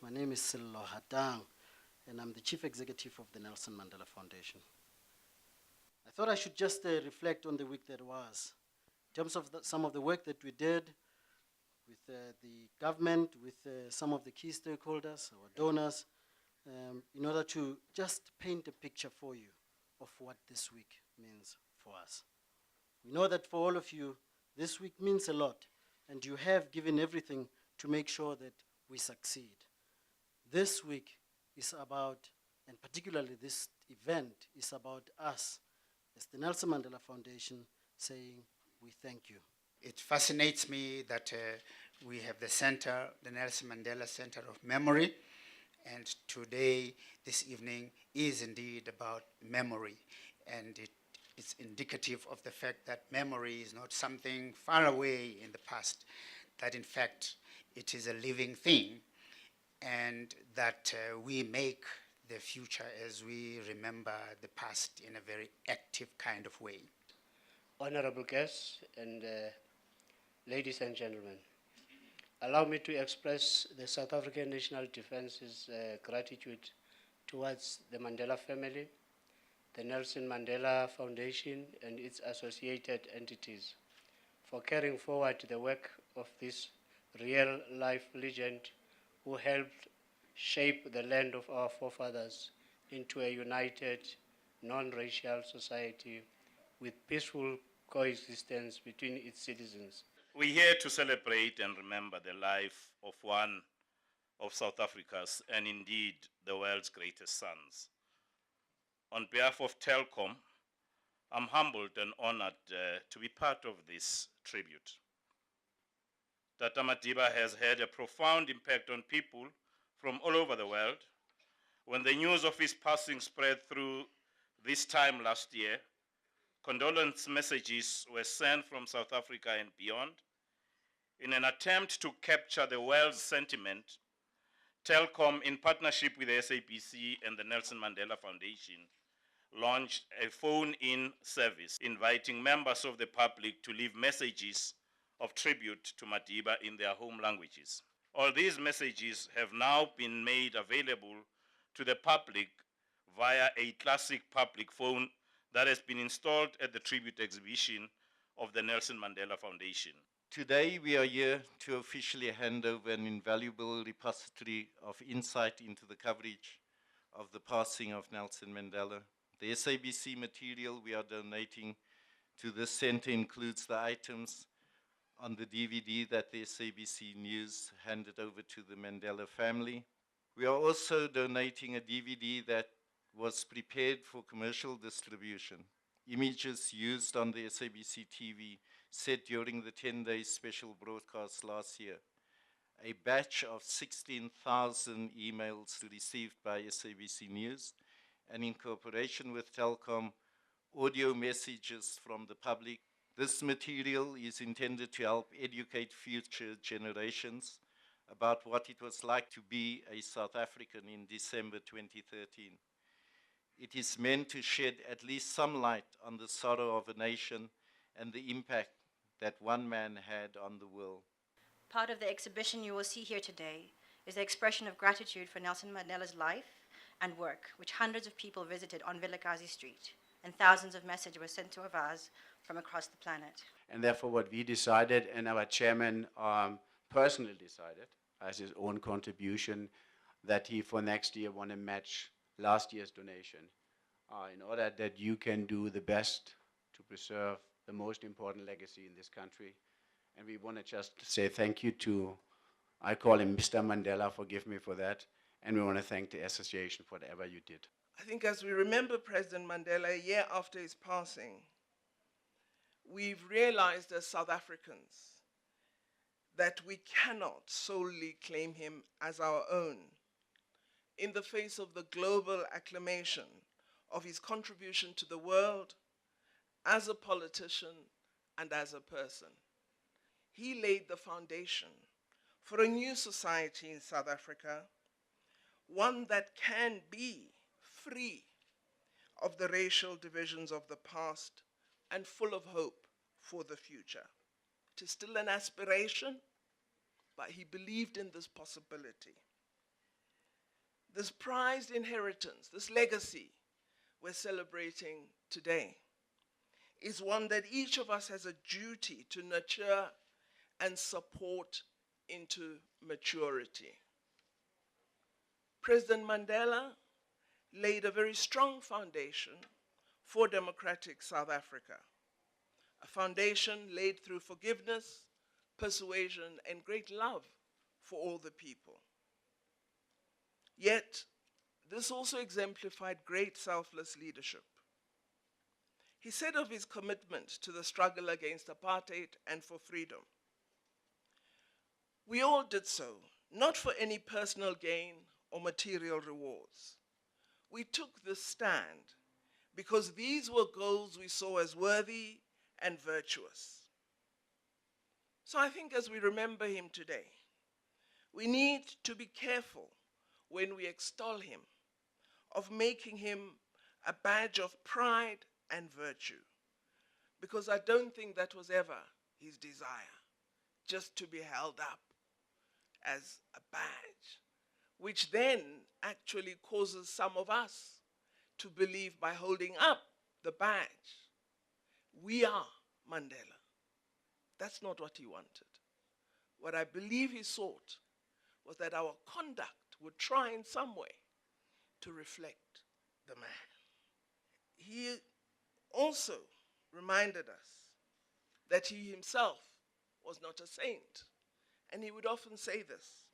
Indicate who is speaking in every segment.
Speaker 1: My name is Sello Hatang, and I'm the Chief Executive of the Nelson Mandela Foundation. I thought I should just reflect on the week that was, in terms of some of the work that we did with the government, with some of the key stakeholders, our donors, in order to just paint a picture for you of what this week means for us. We know that for all of you, this week means a lot, and you have given everything to make sure that we succeed. This week is about, and particularly this event, is about us as the Nelson Mandela Foundation saying, we thank you.
Speaker 2: It fascinates me that we have the center, the Nelson Mandela Center of Memory, and today, this evening, is indeed about memory, and it's indicative of the fact that memory is not something far away in the past, that in fact, it is a living thing, and that we make the future as we remember the past in a very active kind of way.
Speaker 3: Honorable guests and ladies and gentlemen, allow me to express the South African National Defence's gratitude towards the Mandela family, the Nelson Mandela Foundation and its associated entities for carrying forward the work of this real-life legend who helped shape the land of our forefathers into a united, non-racial society with peaceful coexistence between its citizens.
Speaker 4: We're here to celebrate and remember the life of one of South Africa's and indeed the world's greatest sons. On behalf of Telkom, I'm humbled and honored to be part of this tribute. Tata Madiba has had a profound impact on people from all over the world. When the news of his passing spread through this time last year, condolence messages were sent from South Africa and beyond. In an attempt to capture the world's sentiment, Telkom, in partnership with the SABC and the Nelson Mandela Foundation, launched a phone-in service inviting members of the public to leave messages of tribute to Madiba in their home languages. All these messages have now been made available to the public via a classic public phone that has been installed at the tribute exhibition of the Nelson Mandela Foundation.
Speaker 5: Today we are here to officially hand over an invaluable repository of insight into the coverage of the passing of Nelson Mandela. The SABC material we are donating to this center includes the items on the DVD that the SABC News handed over to the Mandela family. We are also donating a DVD that was prepared for commercial distribution. Images used on the SABC TV set during the 10-day special broadcast last year. A batch of 16,000 emails received by SABC News, and in cooperation with Telkom, audio messages from the public. This material is intended to help educate future generations about what it was like to be a South African in December 2013. It is meant to shed at least some light on the sorrow of a nation and the impact that one man had on the world.
Speaker 6: Part of the exhibition you will see here today is the expression of gratitude for Nelson Mandela's life and work, which hundreds of people visited on Vilakazi Street, and thousands of messages were sent to Avaz from across the planet.
Speaker 7: And therefore what we decided, and our chairman personally decided, as his own contribution, that he for next year want to match last year's donation in order that you can do the best to preserve the most important legacy in this country. And we want to just say thank you to, I call him Mr. Mandela, forgive me for that, and we want to thank the association for whatever you did.
Speaker 8: I think as we remember President Mandela a year after his passing, we've realized as South Africans that we cannot solely claim him as our own in the face of the global acclamation of his contribution to the world as a politician and as a person. He laid the foundation for a new society in South Africa, one that can be free of the racial divisions of the past and full of hope for the future. It is still an aspiration, but he believed in this possibility. this prized inheritance, this legacy we're celebrating today, is one that each of us has a duty to nurture and support into maturity. President Mandela laid a very strong foundation for democratic South Africa, a foundation laid through forgiveness, persuasion, and great love for all the people. Yet, this also exemplified great selfless leadership. He said of his commitment to the struggle against apartheid and for freedom, "We all did so, not for any personal gain or material rewards. We took this stand because these were goals we saw as worthy and virtuous." So I think as we remember him today, we need to be careful when we extol him, of making him a badge of pride and virtue, because I don't think that was ever his desire, just to be held up as a badge, which then actually causes some of us to believe by holding up the badge, we are Mandela. That's not what he wanted. What I believe he sought was that our conduct would try in some way to reflect the man. He also reminded us that he himself was not a saint, and he would often say this: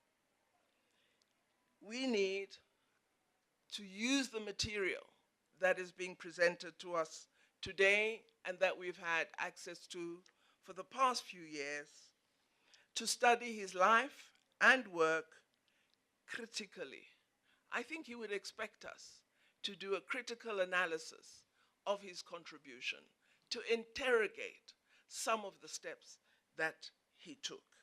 Speaker 8: we need to use the material that is being presented to us today and that we've had access to for the past few years to study his life and work critically. I think he would expect us to do a critical analysis of his contribution, to interrogate some of the steps that he took.